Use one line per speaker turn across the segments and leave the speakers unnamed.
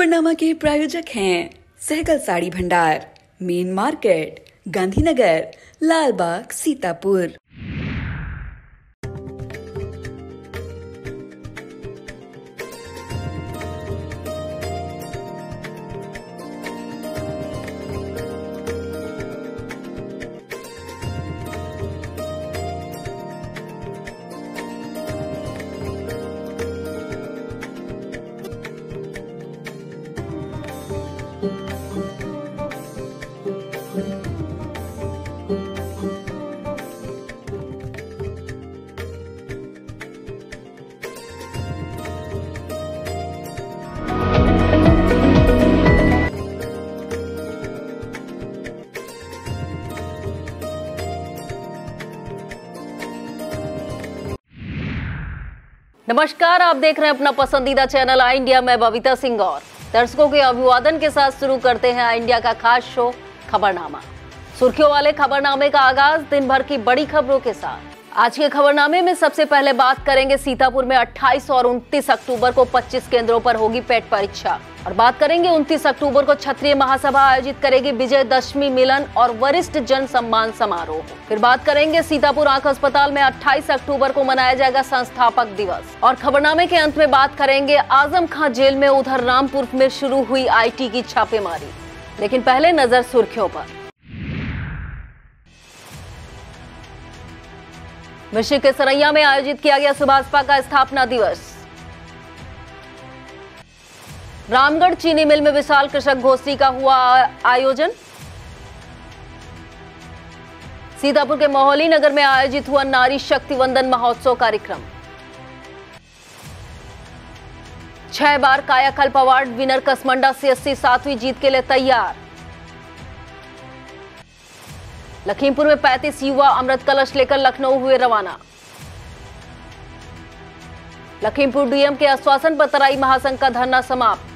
खबरनामा के प्रायोजक हैं सहगल साड़ी भंडार, मेन मार्केट, गांधीनगर, लाल बाग, सीतापुर।
नमस्कार, आप देख रहे हैं अपना पसंदीदा चैनल आई इंडिया। मैं बबीता सिंह और दर्शकों के अभिवादन के साथ शुरू करते हैं आई इंडिया का खास शो खबरनामा। सुर्खियों वाले खबरनामे का आगाज दिन भर की बड़ी खबरों के साथ। आज के खबरनामे में सबसे पहले बात करेंगे सीतापुर में 28 और 29 अक्टूबर को 25 केंद्रों पर होगी पेट परीक्षा। और बात करेंगे 29 अक्टूबर को क्षत्रिय महासभा आयोजित करेगी विजयदशमी मिलन और वरिष्ठ जन सम्मान समारोह। फिर बात करेंगे सीतापुर आंख अस्पताल में 28 अक्टूबर को मनाया जाएगा संस्थापक दिवस। और खबरनामे के अंत में बात करेंगे आजम खां जेल में उधर रामपुर में शुरू हुई IT की छापेमारी। लेकिन पहले नजर सुर्खियों पर। मिश्रिक के सरैया में आयोजित किया गया सुभाषपा का स्थापना दिवस। रामगढ़ चीनी मिल में विशाल कृषक गोष्ठी का हुआ आयोजन। सीतापुर के मोहली नगर में आयोजित हुआ नारी शक्ति वंदन महोत्सव कार्यक्रम। 6 बार कायाकल्प अवार्ड विनर कसमंडा CSC 7वीं जीत के लिए तैयार। लखीमपुर में 35 युवा अमृत कलश लेकर लखनऊ हुए रवाना। लखीमपुर DM के आश्वासन पर तराई महासंघ का धरना समाप्त।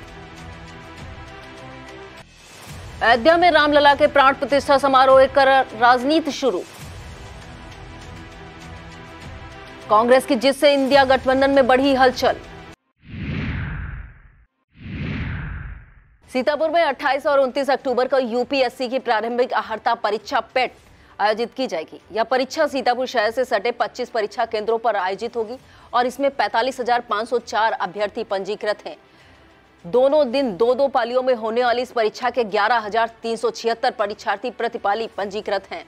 अयोध्या में रामलला के प्राण प्रतिष्ठा समारोह कर राजनीति शुरू। कांग्रेस की जीत से इंडिया गठबंधन में बढ़ी हलचल। सीतापुर में 28 और 29 अक्टूबर को UPSC की प्रारंभिक अर्हता परीक्षा पेट आयोजित की जाएगी। यह परीक्षा सीतापुर शहर से सटे 25 परीक्षा केंद्रों पर आयोजित होगी और इसमें 45,504 अभ्यर्थी पंजीकृत हैं। दोनों दिन दो पालियों में होने वाली इस परीक्षा के 11,376 परीक्षार्थी प्रतिपाली पंजीकृत हैं।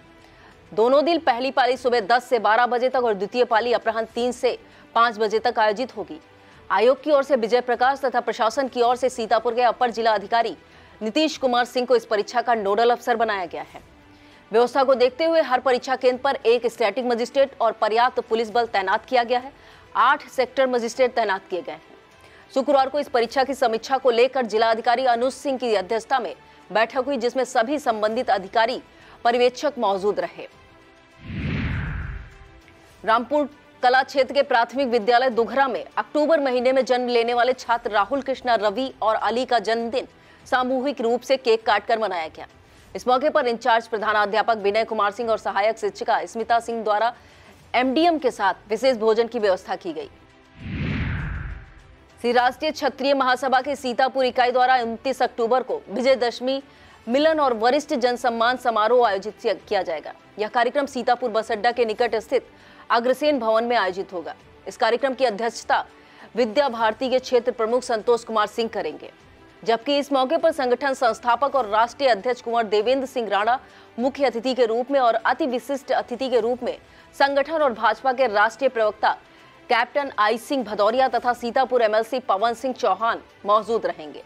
दोनों दिन पहली पाली सुबह 10 से 12 बजे तक और द्वितीय पाली अपराह्न 3 से 5 बजे तक आयोजित होगी। आयोग की ओर से विजय प्रकाश तथा प्रशासन की ओर से सीतापुर के अपर जिला अधिकारी नीतीश कुमार सिंह को इस परीक्षा का नोडल अफसर बनाया गया है। व्यवस्था को देखते हुए हर परीक्षा केंद्र पर एक स्टैटिक मजिस्ट्रेट और पर्याप्त पुलिस बल तैनात किया गया है। 8 सेक्टर मजिस्ट्रेट तैनात किए गए हैं। शुक्रवार को इस परीक्षा की समीक्षा को लेकर जिला अधिकारी अनुज सिंह की अध्यक्षता में बैठक हुई, जिसमें सभी संबंधित अधिकारी पर्यवेक्षक मौजूद रहे। रामपुर कला क्षेत्र के प्राथमिक विद्यालय दुघरा में अक्टूबर महीने में जन्म लेने वाले छात्र राहुल कृष्णा रवि और अली का जन्मदिन सामूहिक रूप से केक काटकर मनाया गया। इस मौके पर इंचार्ज प्रधानाध्यापक विनय कुमार सिंह और सहायक शिक्षिका स्मिता सिंह द्वारा MDM के साथ विशेष भोजन की व्यवस्था की गई। श्री राष्ट्रीय क्षत्रिय महासभा के सीतापुर इकाई द्वारा 29 अक्टूबर को विजयदशमी मिलन और वरिष्ठ जन सम्मान समारोह आयोजित किया जाएगा। यह कार्यक्रम सीतापुर बस अड्डा के निकट स्थित अग्रसेन भवन में आयोजित होगा। इस कार्यक्रम की अध्यक्षता विद्या भारती के क्षेत्र प्रमुख संतोष कुमार सिंह करेंगे, जबकि इस मौके पर संगठन संस्थापक और राष्ट्रीय अध्यक्ष कुंवर देवेंद्र सिंह राणा मुख्य अतिथि के रूप में और अति विशिष्ट अतिथि के रूप में संगठन और भाजपा के राष्ट्रीय प्रवक्ता कैप्टन आई सिंह भदौरिया तथा सीतापुर MLC पवन सिंह चौहान मौजूद रहेंगे।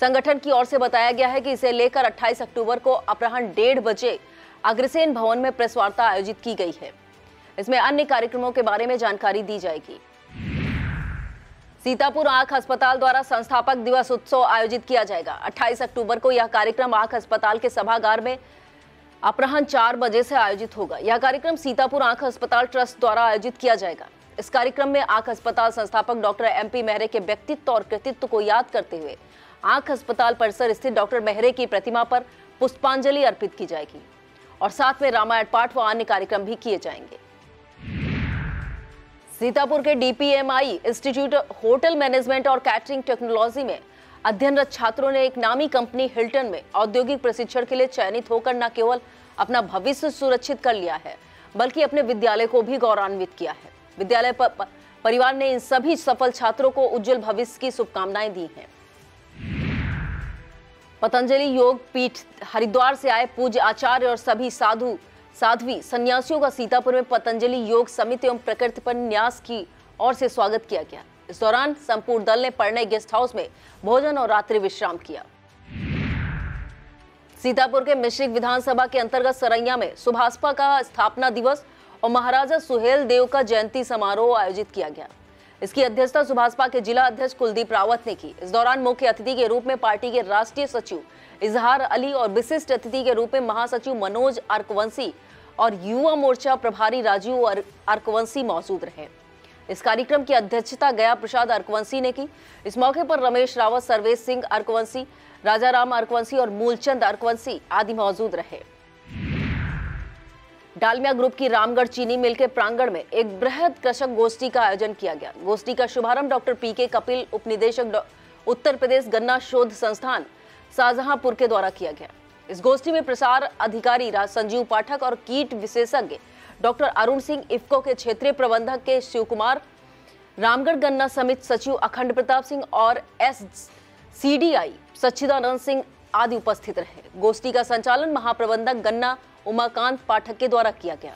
संगठन की ओर से बताया गया है कि इसे लेकर 28 अक्टूबर को अपराह्न 1:30 बजे अग्रसेन भवन में प्रेस वार्ता आयोजित की गई है। इसमें अन्य कार्यक्रमों के बारे में जानकारी दी जाएगी। सीतापुर आंख अस्पताल द्वारा संस्थापक दिवस उत्सव आयोजित किया जाएगा। 28 अक्टूबर को यह कार्यक्रम आंख अस्पताल के सभागार में अपराह्न 4 बजे से आयोजित होगा। यह कार्यक्रम सीतापुर आंख अस्पताल ट्रस्ट द्वारा आयोजित किया जाएगा। इस कार्यक्रम में आंख अस्पताल संस्थापक डॉक्टर MP मेहरे के व्यक्तित्व और कृतित्व को याद करते हुए आंख अस्पताल परिसर स्थित डॉक्टर मेहरे की प्रतिमा पर पुष्पांजलि अर्पित की जाएगी और साथ में रामायण पाठ व अन्य कार्यक्रम भी किए जाएंगे। सीतापुर के DPMI इंस्टीट्यूट होटल मैनेजमेंट और कैटरिंग टेक्नोलॉजी में अध्ययनरत छात्रों ने एक नामी कंपनी हिल्टन में औद्योगिक प्रशिक्षण के लिए चयनित होकर न केवल अपना भविष्य सुरक्षित कर लिया है, बल्कि अपने विद्यालय को भी गौरवान्वित किया है। विद्यालय परिवार ने इन सभी सफल छात्रों को उज्जवल भविष्य की शुभकामनाएं दी हैं। पतंजलि योग पीठ हरिद्वार से आए पूज्य आचार्य और सभी साधु साध्वी सन्यासियों का सीतापुर में पतंजलि योग समिति एवं प्रकृति पर न्यास की ओर से स्वागत किया गया। इस दौरान संपूर्ण दल ने पढ़ने गेस्ट हाउस में भोजन और रात्रि विश्राम किया। सीतापुर के मिश्रिक विधानसभा के अंतर्गत सरैया में सुभाषपा का स्थापना दिवस और महाराजा सुहेल देव का जयंती समारोह आयोजित किया गया। इसकी अध्यक्षता सुभाषपा के जिला अध्यक्ष कुलदीप रावत ने की। इस दौरान मुख्य अतिथि के रूप में पार्टी के राष्ट्रीय सचिव इजहार अली और विशिष्ट अतिथि के रूप में महासचिव मनोज अर्कवंशी और युवा मोर्चा प्रभारी राजीव अर्कवंशी मौजूद रहे। इस कार्यक्रम की अध्यक्षता गया प्रसाद अर्कवंशी ने की। इस मौके पर रमेश रावत, सर्वेश सिंह अर्कवंशी, राजाराम अर्कवंशी और मूलचंद अर्कवंशी आदि मौजूद रहे। डालमिया ग्रुप की रामगढ़ चीनी मिल के प्रांगण में एक बृहद कृषक गोष्ठी का आयोजन किया गया। गोष्ठी का शुभारंभ डॉक्टर पीके कपिल, उपनिदेशक उत्तर प्रदेश गन्ना शोध संस्थान शाहजहांपुर के द्वारा किया गया। इस गोष्ठी में प्रसार अधिकारी संजीव पाठक और कीट विशेषज्ञ डॉक्टर अरुण सिंह, इफ्को के क्षेत्रीय प्रबंधक के शिव कुमार, रामगढ़ गन्ना समिति सचिव अखंड प्रताप सिंह और SCDI सच्चिदानंद सिंह आदि उपस्थित रहे। गोष्ठी का संचालन महाप्रबंधक गन्ना उमाकांत पाठक के द्वारा किया गया।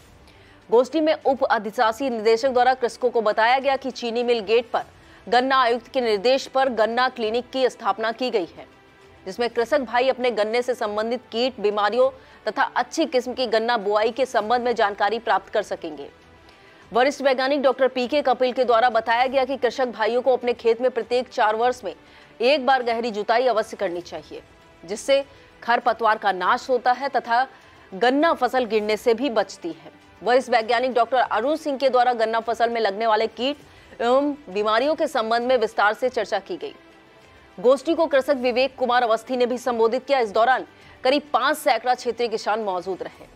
गोष्ठी में उप अधिशासी निदेशक द्वारा कृषकों को बताया गया कि चीनी मिल गेट पर गन्ना आयुक्त के निर्देश पर गन्ना क्लिनिक की स्थापना की गई है, जिसमें कृषक भाई अपने गन्ने से संबंधित कीट, बीमारियों तथा अच्छी किस्म की गन्ना बुआई के संबंध में जानकारी प्राप्त कर सकेंगे। वरिष्ठ वैज्ञानिक डॉक्टर पीके कपिल के द्वारा बताया गया कि कृषक भाइयों को अपने खेत में प्रत्येक 4 वर्ष में एक बार गहरी जुताई अवश्य करनी चाहिए, जिससे खरपतवार का नाश होता है तथा गन्ना फसल गिरने से भी बचती है। वरिष्ठ वैज्ञानिक डॉक्टर अरुण सिंह के द्वारा गन्ना फसल में लगने वाले कीट एवं बीमारियों के संबंध में विस्तार से चर्चा की गई। गोष्ठी को कृषक विवेक कुमार अवस्थी ने भी संबोधित किया। इस दौरान करीब 5 सैकड़ा क्षेत्रीय किसान मौजूद रहे।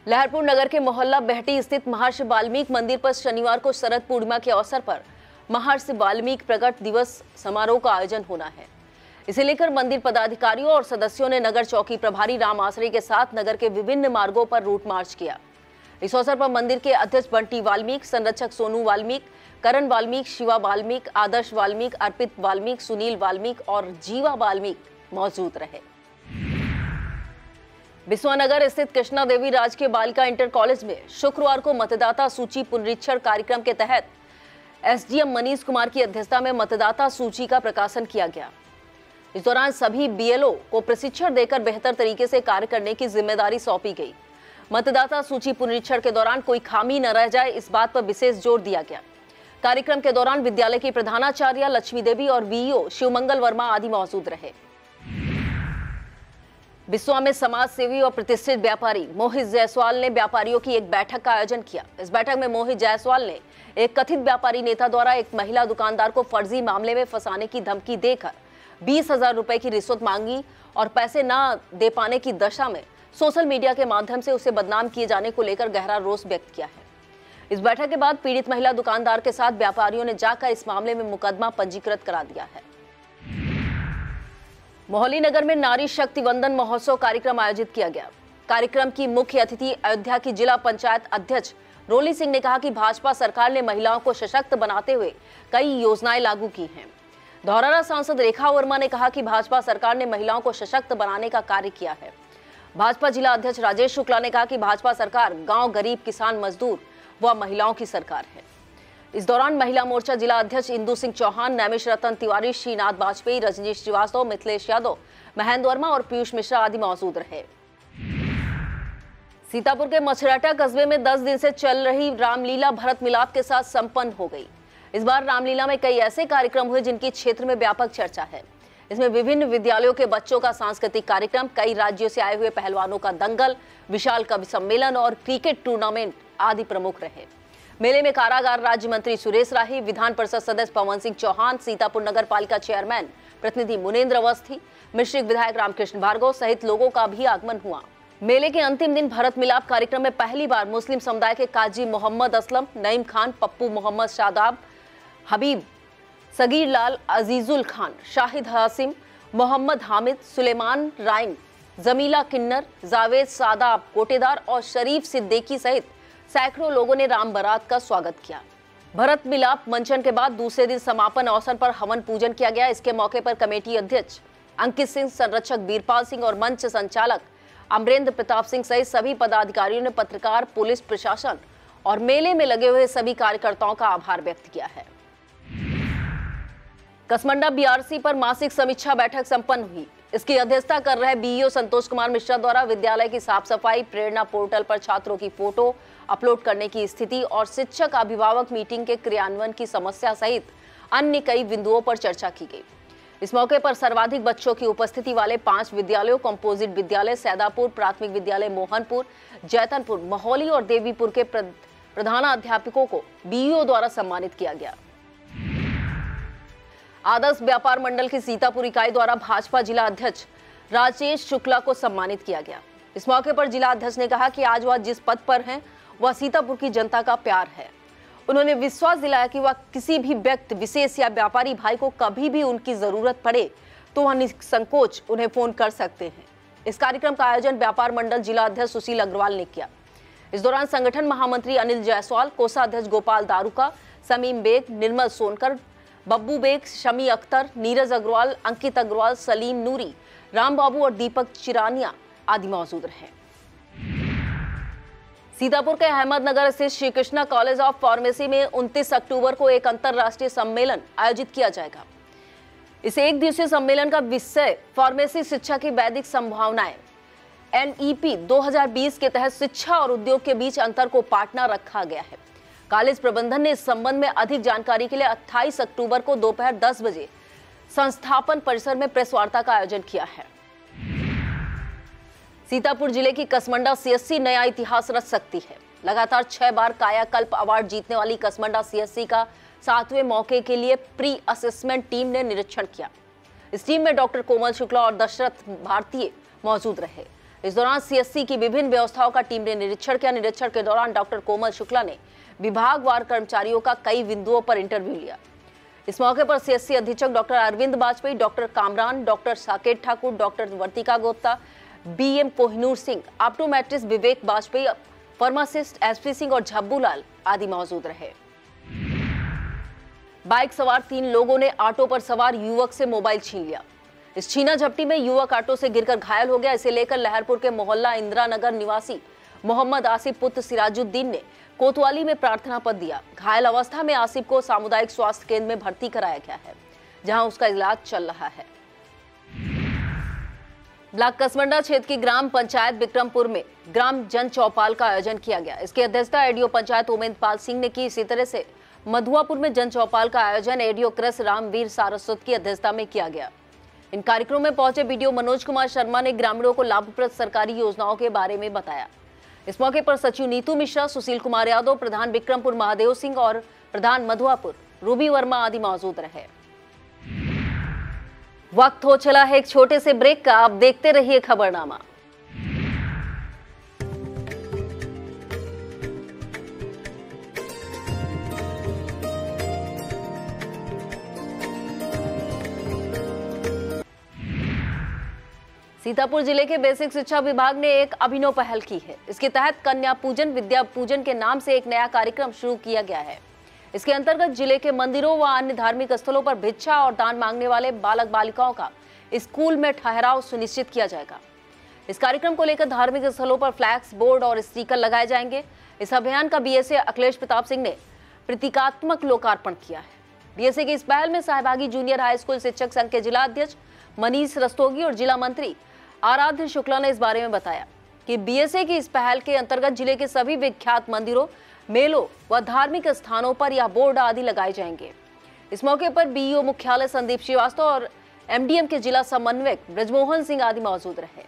लहरपुर नगर के मोहल्ला बेहटी स्थित महर्षि वाल्मीकि मंदिर पर शनिवार को शरद पूर्णिमा के अवसर पर महर्षि वाल्मीकि प्रकट दिवस समारोह का आयोजन होना है। इसे लेकर मंदिर पदाधिकारियों और सदस्यों ने नगर चौकी प्रभारी राम आश्रय के साथ नगर के विभिन्न मार्गों पर रूट मार्च किया। इस अवसर पर मंदिर के अध्यक्ष बंटी वाल्मीकि, संरक्षक सोनू वाल्मीकि, करण वाल्मीकि, शिवा वाल्मीकि, आदर्श वाल्मीकि, अर्पित वाल्मीकि, सुनील वाल्मीकि और जीवा वाल्मीकि मौजूद रहे। बिस्वानगर स्थित कृष्णा देवी राजकीय बालिका इंटर कॉलेज में शुक्रवार को मतदाता सूची पुनरीक्षण कार्यक्रम के तहत SDM मनीष कुमार की अध्यक्षता में मतदाता सूची का प्रकाशन किया गया। इस दौरान सभी BLO को प्रशिक्षण देकर बेहतर तरीके से कार्य करने की जिम्मेदारी सौंपी गई। मतदाता सूची पुनरीक्षण के दौरान कोई खामी न रह जाए, इस बात पर विशेष जोर दिया गया। कार्यक्रम के दौरान विद्यालय की प्रधानाचार्य लक्ष्मी देवी और VEO शिवमंगल वर्मा आदि मौजूद रहे। बिस्वा में समाज सेवी और प्रतिष्ठित व्यापारी मोहित जायसवाल ने व्यापारियों की एक बैठक का आयोजन किया। इस बैठक में मोहित जायसवाल ने एक कथित व्यापारी नेता द्वारा एक महिला दुकानदार को फर्जी मामले में फंसाने की धमकी देकर 20,000 रुपए की रिश्वत मांगी और पैसे न दे पाने की दशा में सोशल मीडिया के माध्यम से उसे बदनाम किए जाने को लेकर गहरा रोष व्यक्त किया है। इस बैठक के बाद पीड़ित महिला दुकानदार के साथ व्यापारियों ने जाकर इस मामले में मुकदमा पंजीकृत करा दिया है। मोहाली नगर में नारी शक्ति वंदन महोत्सव कार्यक्रम आयोजित किया गया। कार्यक्रम की मुख्य अतिथि अयोध्या की जिला पंचायत अध्यक्ष रोली सिंह ने कहा कि भाजपा सरकार ने महिलाओं को सशक्त बनाते हुए कई योजनाएं लागू की हैं। धौरहरा सांसद रेखा वर्मा ने कहा कि भाजपा सरकार ने महिलाओं को सशक्त बनाने का कार्य किया है। भाजपा जिला अध्यक्ष राजेश शुक्ला ने कहा कि भाजपा सरकार गांव, गरीब, किसान, मजदूर व महिलाओं की सरकार है। इस दौरान महिला मोर्चा जिला अध्यक्ष इंदु सिंह चौहान, नैमिष रतन तिवारी, श्रीनाथ वाजपेयी, रजनीश श्रीवास्तव, मिथिलेश यादव, महेंद्र वर्मा और पीयूष मिश्रा आदि मौजूद रहे। सीतापुर के मछराटा कस्बे में 10 दिन से चल रही रामलीला भरत मिलाप के साथ संपन्न हो गई। इस बार रामलीला में कई ऐसे कार्यक्रम हुए जिनकी क्षेत्र में व्यापक चर्चा है। इसमें विभिन्न विद्यालयों के बच्चों का सांस्कृतिक कार्यक्रम, कई राज्यों से आए हुए पहलवानों का दंगल, विशाल कवि सम्मेलन और क्रिकेट टूर्नामेंट आदि प्रमुख रहे। मेले में कारागार राज्य मंत्री सुरेश राही, विधान परिषद सदस्य पवन सिंह चौहान, सीतापुर नगर पालिका चेयरमैन प्रतिनिधि मुनेन्द्र अवस्थी, मिश्रिक विधायक रामकृष्ण भार्गव सहित लोगों का भी आगमन हुआ। मेले के अंतिम दिन भरत मिलाप कार्यक्रम में पहली बार मुस्लिम समुदाय के काजी मोहम्मद असलम, नईम खान, पप्पू मोहम्मद शादाब, हबीब सगीर लाल, अजीजुल खान, शाहिद हासिम, मोहम्मद हामिद, सुलेमान राइन, जमीला किन्नर, जावेद सादाब कोटेदार और शरीफ सिद्दीकी सहित सैकड़ों लोगों ने राम बारात का स्वागत किया। भरत मिलाप मंचन के बाद दूसरे दिन समापन अवसर पर हवन पूजन किया गया। इसके मौके पर कमेटी अध्यक्ष अंकित सिंह, संरक्षक बीरपाल सिंह और मंच संचालक अमरेंद्र प्रताप सिंह सहित सभी पदाधिकारियों ने पत्रकार, पुलिस प्रशासन और मेले में लगे हुए सभी कार्यकर्ताओं का आभार व्यक्त किया है। कसमंडा बीआरसी पर मासिक समीक्षा बैठक संपन्न हुई। इसकी अध्यक्षता कर रहे बीईओ संतोष कुमार मिश्रा द्वारा विद्यालय की साफ सफाई, प्रेरणा पोर्टल पर छात्रों की फोटो अपलोड करने की स्थिति और शिक्षक अभिभावक मीटिंग के क्रियान्वयन की समस्या सहित अन्य कई बिंदुओं पर चर्चा की गई। इस मौके पर सर्वाधिक बच्चों की उपस्थिति वाले 5 विद्यालयों कंपोजिट विद्यालय सैदापुर, प्राथमिक विद्यालय मोहनपुर, जैतनपुर, महौली और देवीपुर के प्रधानाध्यापकों को बीईओ द्वारा सम्मानित किया गया। आदर्श व्यापार मंडल की सीतापुर इकाई द्वारा भाजपा जिला अध्यक्ष राजेश शुक्ला को सम्मानित किया गया। इस मौके पर जिला अध्यक्ष ने कहा कि आज वह जिस पद पर हैं वह सीतापुर की जनता का प्यार है। उन्होंने विश्वास दिलाया कि वह किसी भी व्यक्ति विशेष या व्यापारी भाई को कभी भी उनकी जरूरत पड़े तो वह निसंकोच उन्हें फोन कर सकते हैं। इस कार्यक्रम का आयोजन व्यापार मंडल जिला अध्यक्ष सुशील अग्रवाल ने किया। इस दौरान संगठन महामंत्री अनिल जायसवाल, कोषाध्यक्ष गोपाल दारुका, समीम बेग, निर्मल सोनकर, बब्बू बेग, शमी अख्तर, नीरज अग्रवाल, अंकित अग्रवाल, सलीम नूरी, राम बाबू और दीपक चिरानिया आदि मौजूद रहे। सीतापुर के अहमदनगर स्थित Shri Krishna college of pharmacy में 29 अक्टूबर को एक अंतर्राष्ट्रीय सम्मेलन आयोजित किया जाएगा। इस एक दिवसीय सम्मेलन का विषय फार्मेसी शिक्षा की वैदिक संभावनाएं NEP 2020 के तहत शिक्षा और उद्योग के बीच अंतर को पाटना रखा गया है। कॉलेज प्रबंधन ने इस संबंध में अधिक जानकारी के लिए 28 अक्टूबर को दोपहर 10 बजे संस्थापन परिसर में प्रेस वार्ता का आयोजन किया है। सीतापुर जिले की कसमंडा CSC नया इतिहास रच सकती है। लगातार 6 बार कायाकल्प अवार्ड जीतने वाली कसमंडा CSC का 7वें मौके के लिए प्री असेसमेंट टीम ने निरीक्षण किया। इस टीम में डॉक्टर कोमल शुक्ला और दशरथ भारतीय मौजूद रहे। इस दौरान CSC की विभिन्न व्यवस्थाओं का टीम ने निरीक्षण किया। निरीक्षण के दौरान डॉक्टर कोमल शुक्ला ने विभागवार कर्मचारियों का कई बिंदुओं पर इंटरव्यू लिया। इस मौके पर CSC अधीक्षक doctor Arvind Vajpayee, doctor Kamran, doctor Saket Thakur, doctor Vartika Gupta, BM Kohinoor Singh, optometrist Vivek Vajpayee, pharmacist SP Singh और झब्बू लाल आदि मौजूद रहे। बाइक सवार 3 लोगों ने ऑटो पर सवार युवक से मोबाइल छीन लिया। इस छीना झपटी में युवक ऑटो से गिरकर घायल हो गया। इसे लेकर लहरपुर के मोहल्ला इंदिरा नगर निवासी मोहम्मद आसिफ पुत्र सिराजुद्दीन ने कोतवाली में प्रार्थना पत्र दिया। घायल अवस्था में आसिफ को सामुदायिक स्वास्थ्य केंद्र में भर्ती कराया गया है, जहां उसका इलाज चल रहा है। ब्लॉक कसमंडा क्षेत्र की ग्राम पंचायत विक्रमपुर में ग्राम जन चौपाल का आयोजन किया गया। इसकी अध्यक्षता एडीओ पंचायत उमेंद्रपाल सिंह ने की। इसी तरह से मधुआपुर में जन चौपाल का आयोजन एडीओ कृष रामवीर सारस्वत की अध्यक्षता में किया गया। इन कार्यक्रमों में पहुंचे बीडीओ मनोज कुमार शर्मा ने ग्रामीणों को लाभप्रद सरकारी योजनाओं के बारे में बताया। इस मौके पर सचिव नीतू मिश्रा, सुशील कुमार यादव, प्रधान विक्रमपुर महादेव सिंह और प्रधान मधुआपुर रूबी वर्मा आदि मौजूद रहे। वक्त हो चला है एक छोटे से ब्रेक का। आप देखते रहिए खबरनामा। सीतापुर जिले के बेसिक शिक्षा विभाग ने एक अभिनव पहल की है। इसके तहत कन्या पूजन विद्या पूजन के नाम से एक नया कार्यक्रम शुरू किया गया है। इसके अंतर्गत जिले के मंदिरों व अन्य धार्मिक स्थलों पर भिक्षा और दान मांगने वाले बालक बालिकाओं का स्कूल में ठहराव सुनिश्चित किया जाएगा। इस कार्यक्रम को लेकर धार्मिक स्थलों पर फ्लैक्स बोर्ड और स्टिकर लगाए जाएंगे। इस अभियान का बीएसए अखिलेश प्रताप सिंह ने प्रतीकात्मक लोकार्पण किया है। बीएसए की इस पहल में सहभागी जूनियर हाई स्कूल शिक्षक संघ के जिला अध्यक्ष मनीष रस्तोगी और जिला मंत्री आराध्य शुक्ला ने इस बारे में बताया कि बीएसए की इस पहल के अंतर्गत जिले के सभी विख्यात मंदिरों, मेलों व धार्मिक स्थानों पर यह बोर्ड आदि लगाए जाएंगे। इस मौके पर बीईओ मुख्यालय संदीप श्रीवास्तव और एमडीएम के जिला समन्वयक ब्रजमोहन सिंह आदि मौजूद रहे।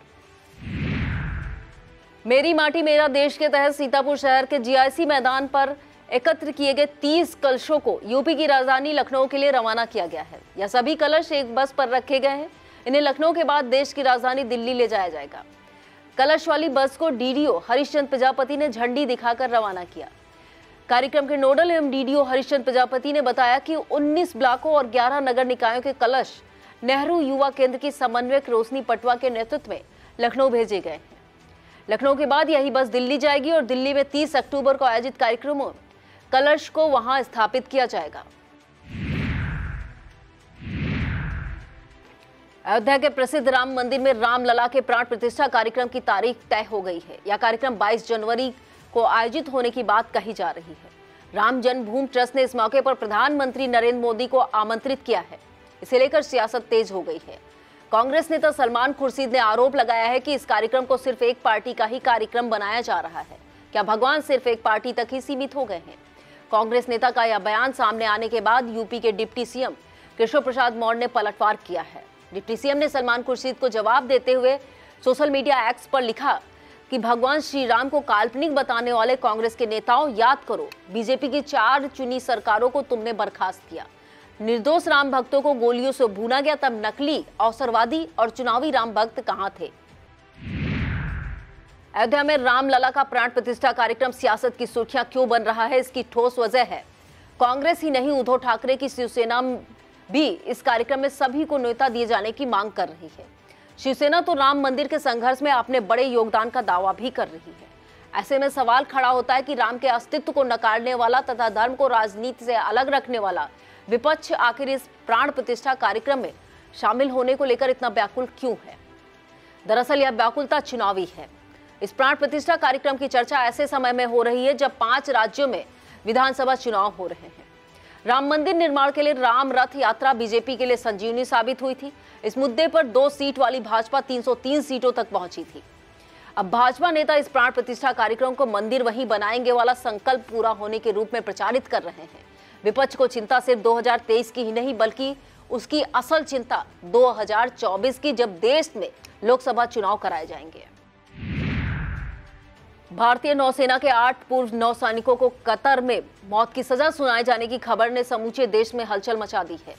मेरी माटी मेरा देश के तहत सीतापुर शहर के जीआईसी मैदान पर एकत्र किए गए 30 कलशों को यूपी की राजधानी लखनऊ के लिए रवाना किया गया है। यह सभी कलश एक बस पर रखे गए हैं। इन्हें लखनऊ के बाद देश की राजधानी दिल्ली ले जाया जाएगा। कलश वाली बस को डीडीओ हरिश्चंद्र प्रजापति ने झंडी दिखाकर रवाना किया। कार्यक्रम के नोडल एवं डीडीओ हरिश्चंद्र प्रजापति ने बताया कि 19 ब्लॉकों और 11 नगर निकायों के कलश नेहरू युवा केंद्र की समन्वयक रोशनी पटवा के नेतृत्व में लखनऊ भेजे गए हैं। लखनऊ के बाद यही बस दिल्ली जाएगी और दिल्ली में 30 अक्टूबर को आयोजित कार्यक्रमों में कलश को वहां स्थापित किया जाएगा। अयोध्या के प्रसिद्ध राम मंदिर में रामलला के प्राण प्रतिष्ठा कार्यक्रम की तारीख तय हो गई है। यह कार्यक्रम 22 जनवरी को आयोजित होने की बात कही जा रही है। राम जन्मभूमि ट्रस्ट ने इस मौके पर प्रधानमंत्री नरेंद्र मोदी को आमंत्रित किया है। इसे लेकर सियासत तेज हो गई है। कांग्रेस नेता सलमान खुर्शीद ने आरोप लगाया है कि इस कार्यक्रम को सिर्फ एक पार्टी का ही कार्यक्रम बनाया जा रहा है। क्या भगवान सिर्फ एक पार्टी तक ही सीमित हो गए हैं? कांग्रेस नेता का यह बयान सामने आने के बाद यूपी के डिप्टी सीएम केशव प्रसाद मौर्य ने पलटवार किया है। डिप्टी सीएम ने सलमान खुर्शीद को जवाब देते हुए सोशल मीडिया एक्स पर लिखा कि भगवान श्री राम को काल्पनिक बताने वाले कांग्रेस के नेताओं, याद करो, बीजेपी की 4 चुनी सरकारों को तुमने बर्खास्त किया। निर्दोष राम भक्तों को गोलियों से भूना गया, तब नकली, अवसरवादी और चुनावी राम भक्त कहां थे? अयोध्या में रामलला का प्राण प्रतिष्ठा कार्यक्रम सियासत की सुर्खियां क्यों बन रहा है? इसकी ठोस वजह है कांग्रेस ही नहीं, उद्धव ठाकरे की शिवसेना भी इस कार्यक्रम में सभी को न्योता दिए जाने की मांग कर रही है। शिवसेना तो राम मंदिर के संघर्ष में अपने बड़े योगदान का दावा भी कर रही है। ऐसे में सवाल खड़ा होता है कि राम के अस्तित्व को नकारने वाला तथा धर्म को राजनीति से अलग रखने वाला विपक्ष आखिर इस प्राण प्रतिष्ठा कार्यक्रम में शामिल होने को लेकर इतना व्याकुल क्यों है? दरअसल यह व्याकुलता चुनावी है। इस प्राण प्रतिष्ठा कार्यक्रम की चर्चा ऐसे समय में हो रही है जब 5 राज्यों में विधानसभा चुनाव हो रहे हैं। राम मंदिर निर्माण के लिए राम रथ यात्रा बीजेपी के लिए संजीवनी साबित हुई थी। इस मुद्दे पर 2 सीट वाली भाजपा 303 सीटों तक पहुंची थी। अब भाजपा नेता इस प्राण प्रतिष्ठा कार्यक्रम को मंदिर वहीं बनाएंगे वाला संकल्प पूरा होने के रूप में प्रचारित कर रहे हैं। विपक्ष को चिंता सिर्फ 2023 की ही नहीं बल्कि उसकी असल चिंता 2024 की, जब देश में लोकसभा चुनाव कराए जाएंगे। भारतीय नौसेना के 8 पूर्व नौसैनिकों को कतर में मौत की सजा सुनाए जाने की खबर ने समूचे देश में हलचल मचा दी है।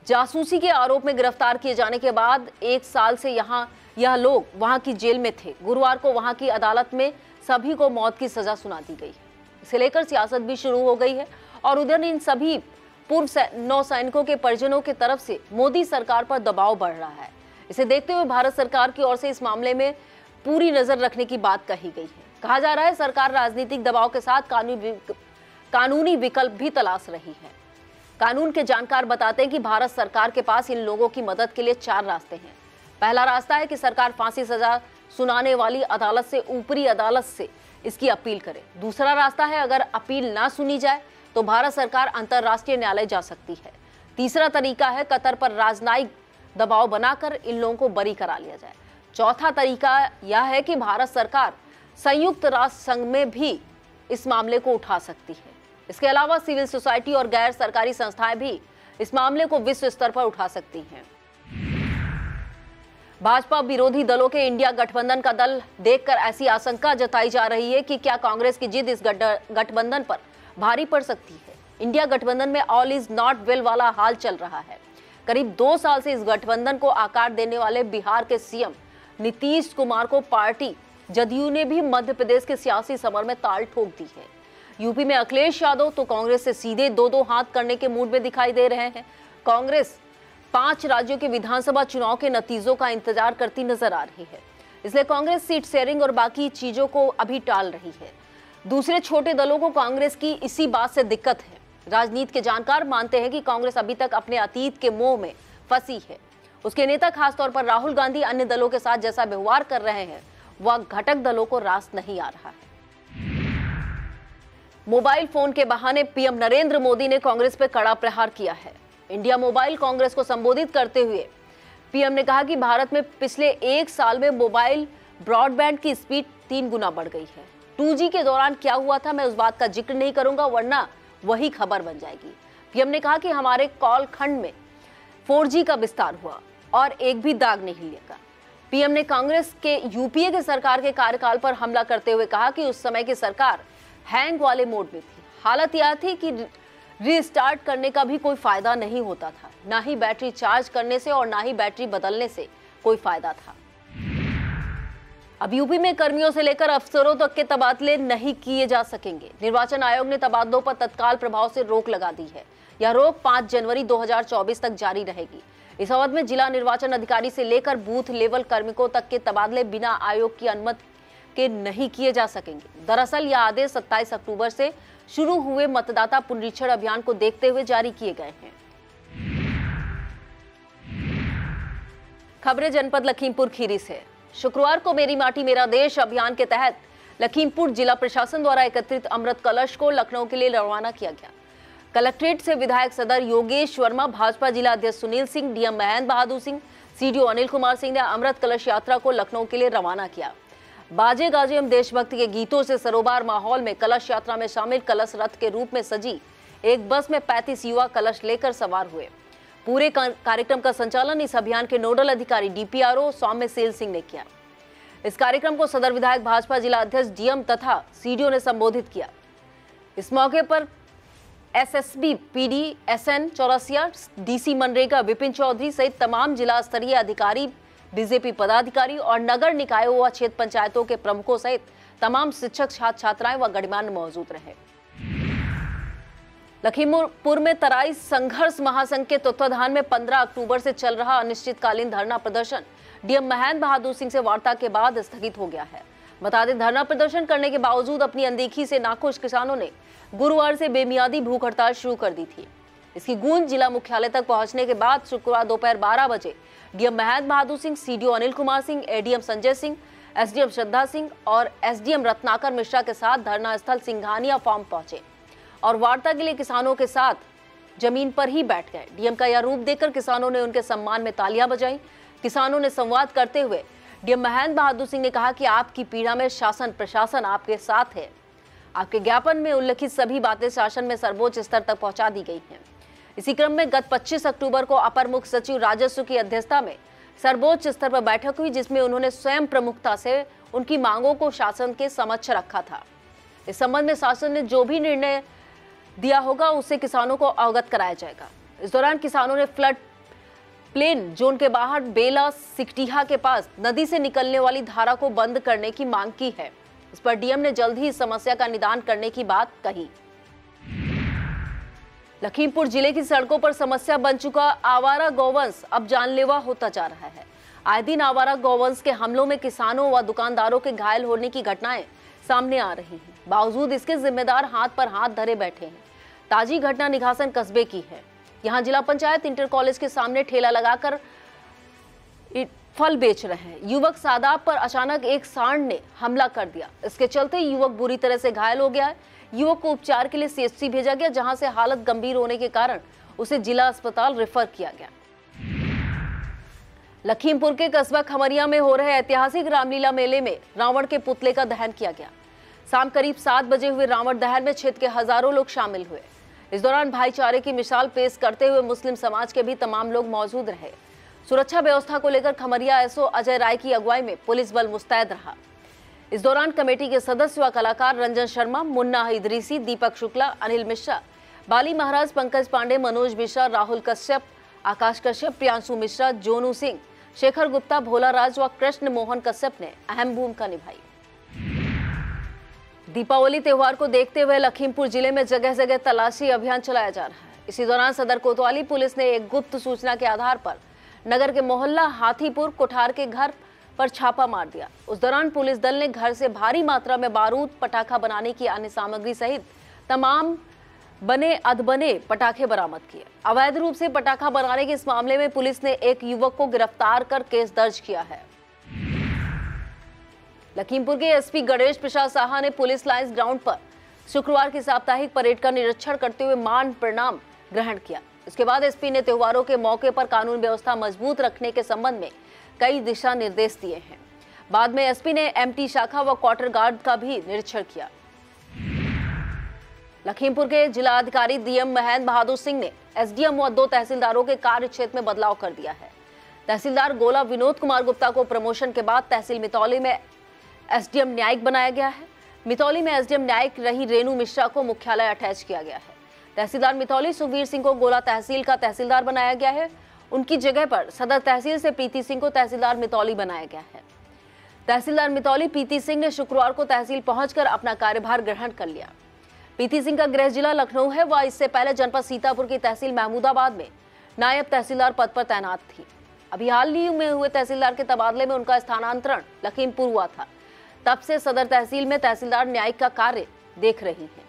जासूसी के आरोप में गिरफ्तार किए जाने के बाद 1 साल से यह लोग वहां की जेल में थे। गुरुवार को वहां की अदालत में सभी को मौत की सजा सुना दी गई है। इसे लेकर सियासत भी शुरू हो गई है और उधर इन सभी पूर्व नौसैनिकों के परिजनों की तरफ से मोदी सरकार पर दबाव बढ़ रहा है। इसे देखते हुए भारत सरकार की ओर से इस मामले में पूरी नजर रखने की बात कही गई है। कहा जा रहा है सरकार राजनीतिक दबाव के साथ कानूनी विकल्प भी तलाश रही है। कानून के जानकार बताते हैं कि भारत सरकार के पास इन लोगों की मदद के लिए 4 रास्ते हैं। पहला रास्ता है कि सरकार फांसी सजा सुनाने वाली अदालत से ऊपरी अदालत से इसकी अपील करे। दूसरा रास्ता है अगर अपील ना सुनी जाए तो भारत सरकार अंतर्राष्ट्रीय न्यायालय जा सकती है। तीसरा तरीका है कतर पर राजनयिक दबाव बनाकर इन लोगों को बरी करा लिया जाए। चौथा तरीका यह है कि भारत सरकार संयुक्त राष्ट्र संघ में भी इस मामले को उठा सकती है। इसके अलावा सिविल सोसाइटी और गैर सरकारी संस्थाएं भी इस मामले को विश्व स्तर पर उठा सकती हैं। भाजपा विरोधी दलों के इंडिया गठबंधन का दल देखकर ऐसी आशंका जताई जा रही है कि क्या कांग्रेस की जिद इस गठबंधन पर भारी पड़ सकती है। इंडिया गठबंधन में ऑल इज नॉट वेल वाला हाल चल रहा है। करीब 2 साल से इस गठबंधन को आकार देने वाले बिहार के सीएम नीतीश कुमार को पार्टी जदयू ने भी मध्य प्रदेश के सियासी समर में ताल ठोक दी है। यूपी में अखिलेश यादव तो कांग्रेस से सीधे 2-2 हाथ करने के मूड में दिखाई दे रहे हैं। कांग्रेस 5 राज्यों के विधानसभा चुनाव के नतीजों का इंतजार करती नजर आ रही है। इसलिए कांग्रेस सीट शेयरिंग और बाकी चीजों को अभी टाल रही है। दूसरे छोटे दलों को कांग्रेस की इसी बात से दिक्कत है। राजनीति के जानकार मानते हैं कि कांग्रेस अभी तक अपने अतीत के मोह में फंसी है। उसके नेता खासतौर पर राहुल गांधी अन्य दलों के साथ जैसा व्यवहार कर रहे हैं वह घटक दलों को रास नहीं आ रहा है। मोबाइल फोन के बहाने पीएम नरेंद्र मोदी ने कांग्रेस पर कड़ा प्रहार किया है। इंडिया मोबाइल कांग्रेस को संबोधित करते हुए पीएम ने कहा कि भारत में पिछले 1 साल में मोबाइल ब्रॉडबैंड की स्पीड 3 गुना बढ़ गई है। 2G के दौरान क्या हुआ था मैं उस बात का जिक्र नहीं करूंगा वरना वही खबर बन जाएगी। पीएम ने कहा कि हमारे कॉल खंड में 4G का विस्तार हुआ और एक भी दाग नहीं लगा। पीएम ने कांग्रेस के यूपीए के सरकार के कार्यकाल पर हमला करते हुए कहा कि उस समय की सरकार हैंग वाले मोड में थी। हालत यह थी कि रीस्टार्ट करने का भी कोई फायदा नहीं होता था, ना ही बैटरी चार्ज करने से और ना ही बैटरी बदलने से कोई फायदा था। अब यूपी में कर्मियों से लेकर अफसरों तक के तबादले नहीं किए जा सकेंगे। निर्वाचन आयोग ने तबादलों पर तत्काल प्रभाव से रोक लगा दी है। यह रोक 5 जनवरी 2024 तक जारी रहेगी। इस अवधि में जिला निर्वाचन अधिकारी से लेकर बूथ लेवल कार्मिकों तक के तबादले बिना आयोग की अनुमति के नहीं किए जा सकेंगे। दरअसल यह आदेश 27 अक्टूबर से शुरू हुए मतदाता पुनरीक्षण अभियान को देखते हुए जारी किए गए हैं। खबरें जनपद लखीमपुर खीरी से। शुक्रवार को मेरी माटी मेरा देश अभियान के तहत लखीमपुर जिला प्रशासन द्वारा एकत्रित अमृत कलश को लखनऊ के लिए रवाना किया गया। कलेक्ट्रेट से विधायक सदर योगेश वर्मा, भाजपा जिला अध्यक्ष सुनील सिंह, डीएम महेंद्र बहादुर सिंह, सीडीओ अनिल कुमार सिंह ने अमृत कलश यात्रा को लखनऊ के लिए रवाना किया। बाजे गाजे एवं देशभक्ति के गीतों से सरोबार माहौल में कलश यात्रा में शामिल कलश रथ के रूप में सजी एक बस में 35 युवा कलश लेकर सवार हुए। पूरे कार्यक्रम का संचालन इस अभियान के नोडल अधिकारी डीपीआरओ सौम्य सेल सिंह ने किया। इस कार्यक्रम को सदर विधायक, भाजपा जिला अध्यक्ष, डीएम तथा सीडीओ ने संबोधित किया। इस मौके पर SSB, PD, SN Chaurasia, DC MNREGA Vipin Chaudhary सहित तमाम जिला स्तरीय अधिकारी, बीजेपी पदाधिकारी और नगर निकायों व क्षेत्र पंचायतों के प्रमुखों सहित तमाम शिक्षक, छात्र छात्राएं व गणमान्य मौजूद रहे। लखीमपुर में तराई संघर्ष महासंघ के तत्वाधान में 15 अक्टूबर से चल रहा अनिश्चितकालीन धरना प्रदर्शन डीएम महेंद्र बहादुर सिंह से वार्ता के बाद स्थगित हो गया है। बता दें, धरना प्रदर्शन करने के बावजूद अपनी अनदेखी से नाखुश किसानों ने गुरुवार से बेमियादी भूख हड़ताल शुरू कर दी थी। इसकी गूंज जिला मुख्यालय तक पहुंचने के बाद शुक्रवार दोपहर 12 बजे DM Mahendra Bahadur Singh, CDO Anil Kumar Singh, ADM Sanjay Singh, SDM Shraddha Singh और एसडीएम रत्नाकर मिश्रा के साथ धरना स्थल सिंघानिया फार्म पहुंचे और वार्ता के लिए किसानों के साथ जमीन पर ही बैठ गए। डीएम का यह रूप देखकर किसानों ने उनके सम्मान में तालियां बजाई। किसानों ने संवाद करते हुए डीएम महेंद्र बहादुर सिंह ने कहा कि आपकी पीड़ा में शासन प्रशासन आपके साथ है। आपके ज्ञापन में उल्लिखित सभी बातें शासन में सर्वोच्च स्तर तक पहुंचा दी गई हैं। इसी क्रम में गत 25 अक्टूबर को अपर मुख्य सचिव राजस्व की अध्यक्षता में सर्वोच्च स्तर पर बैठक हुई, जिसमें उन्होंने स्वयं प्रमुखता से उनकी मांगों को शासन के समक्ष रखा था। इस संबंध में शासन ने जो भी निर्णय दिया होगा उससे किसानों को अवगत कराया जाएगा। इस दौरान किसानों ने फ्लड प्लेन जोन के बाहर बेला सिकटीहा के पास नदी से निकलने वाली धारा को बंद करने की मांग की है। इस पर डीएम ने जल्द ही इस समस्या का निदान करने की बात कही। लखीमपुर जिले की सड़कों पर समस्या बन चुका आवारा गौवंश अब जानलेवा होता जा रहा है। आए दिन आवारा गौवंश के हमलों में किसानों व दुकानदारों के घायल होने की घटनाएं सामने आ रही हैं। बावजूद इसके जिम्मेदार हाथ पर हाथ धरे बैठे हैं। ताजी घटना निघासन कस्बे की है। यहां जिला पंचायत इंटर कॉलेज के सामने ठेला लगाकर फल बेच रहे हैं। युवक सादाब पर अचानक एक सांड ने हमला कर दिया। इसके चलते युवक बुरी तरह से घायल हो गया है। युवक को उपचार के लिए सीएचसी भेजा गया, जहां से हालत गंभीर होने के कारण उसे जिला अस्पताल रेफर किया गया। लखीमपुर के कस्बा खमरिया में हो रहे ऐतिहासिक रामलीला मेले में रावण के पुतले का दहन किया गया। शाम करीब 7 बजे हुए रावण दहन में क्षेत्र के हजारों लोग शामिल हुए। इस दौरान भाईचारे की मिसाल पेश करते हुए मुस्लिम समाज के भी तमाम लोग मौजूद रहे। सुरक्षा व्यवस्था को लेकर खमरिया एसओ अजय राय की अगुवाई में पुलिस बल मुस्तैद रहा। इस दौरान कमेटी के सदस्य व कलाकार रंजन शर्मा, मुन्ना इदरीसी, दीपक शुक्ला, अनिल मिश्रा, बाली महाराज, पंकज पांडे, मनोज मिश्रा, राहुल कश्यप, आकाश कश्यप, प्रियांशु मिश्रा, जोनू सिंह, शेखर गुप्ता, भोला राज व कृष्ण मोहन कश्यप ने अहम भूमिका निभाई। दीपावली त्योहार को देखते हुए लखीमपुर जिले में जगह जगह तलाशी अभियान चलाया जा रहा है। इसी दौरान सदर कोतवाली पुलिस ने एक गुप्त सूचना के आधार पर नगर के मोहल्ला हाथीपुर कोठार के घर पर छापा मार दिया। उस दौरान पुलिस दल ने घर से भारी मात्रा में बारूद, पटाखा बनाने की अन्य सामग्री सहित तमाम बने अधबने पटाखे बरामद किए। अवैध रूप से पटाखा बनाने के इस मामले में पुलिस ने एक युवक को गिरफ्तार कर केस दर्ज किया है। लखीमपुर के एसपी गणेश प्रसाद साहा ने पुलिस लाइंस ग्राउंड पर शुक्रवार की साप्ताहिक परेड का निरीक्षण करते हुए मान प्रणाम ग्रहण किया। इसके बाद एसपी ने त्योहारों के मौके पर कानून व्यवस्था मजबूत रखने के संबंध में कई दिशा निर्देश दिए हैं। बाद में एसपी ने एमटी शाखा व क्वार्टर गार्ड का भी निरीक्षण किया। लखीमपुर के जिला अधिकारी डीएम महेंद्र बहादुर सिंह ने एसडीएम व 2 तहसीलदारों के कार्य क्षेत्र में बदलाव कर दिया है। तहसीलदार गोला विनोद कुमार गुप्ता को प्रमोशन के बाद तहसील मितौली में एसडीएम न्यायिक बनाया गया है। मितौली में एसडीएम न्यायिक रही रेणु मिश्रा को मुख्यालय अटैच किया गया है। तहसीलदार मितौली सुखवीर सिंह को गोला तहसील का तहसीलदार बनाया गया है। उनकी जगह पर सदर तहसील से प्रीति सिंह को तहसीलदार मितौली बनाया गया है। तहसीलदार मितौली पीती सिंह ने शुक्रवार को तहसील पहुंचकर अपना कार्यभार ग्रहण कर लिया। पीती सिंह का गृह जिला लखनऊ है। वह इससे पहले जनपद सीतापुर की तहसील महमूदाबाद में नायब तहसीलदार पद पर तैनात थी। अभी हाल ही में हुए तहसीलदार के तबादले में उनका स्थानांतरण लखीमपुर हुआ था। तब से सदर तहसील में तहसीलदार न्यायिक का कार्य देख रही हैं।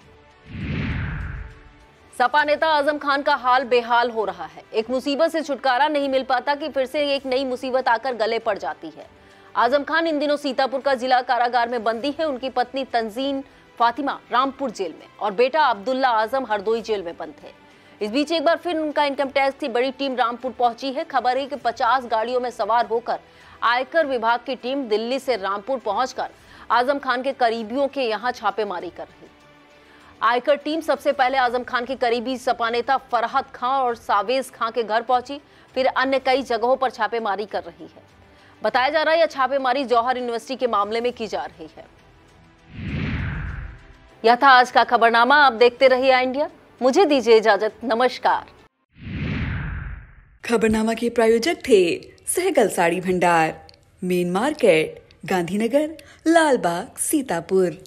सपा नेता आजम खान का हाल बेहाल हो रहा है। एक मुसीबत से छुटकारा नहीं मिल पाता कि फिर से एक नई मुसीबत आकर गले पड़ जाती है। आजम खान इन दिनों सीतापुर का जिला कारागार में बंदी है। उनकी पत्नी तंजीन फातिमा रामपुर जेल में और बेटा अब्दुल्ला आजम हरदोई जेल में बंद है। इस बीच एक बार फिर उनका इनकम टैक्स की बड़ी टीम रामपुर पहुंची है। खबर है कि 50 गाड़ियों में सवार होकर आयकर विभाग की टीम दिल्ली से रामपुर पहुंचकर आजम खान के करीबियों के यहां छापेमारी कर रही। आयकर टीम सबसे पहले आजम खान के करीबी सपा नेता फरहत खां और सावेज खां के घर पहुंची, फिर अन्य कई जगहों पर छापेमारी कर रही है। बताया जा रहा है यह छापेमारी जौहर यूनिवर्सिटी के मामले में की जा रही है। यह था आज का खबरनामा। आप देखते रहिए इंडिया। मुझे दीजिए इजाजत। नमस्कार।
खबरनामा के प्रायोजक थे सहगल साड़ी भंडार, मेन मार्केट, गांधीनगर, लालबाग, सीतापुर।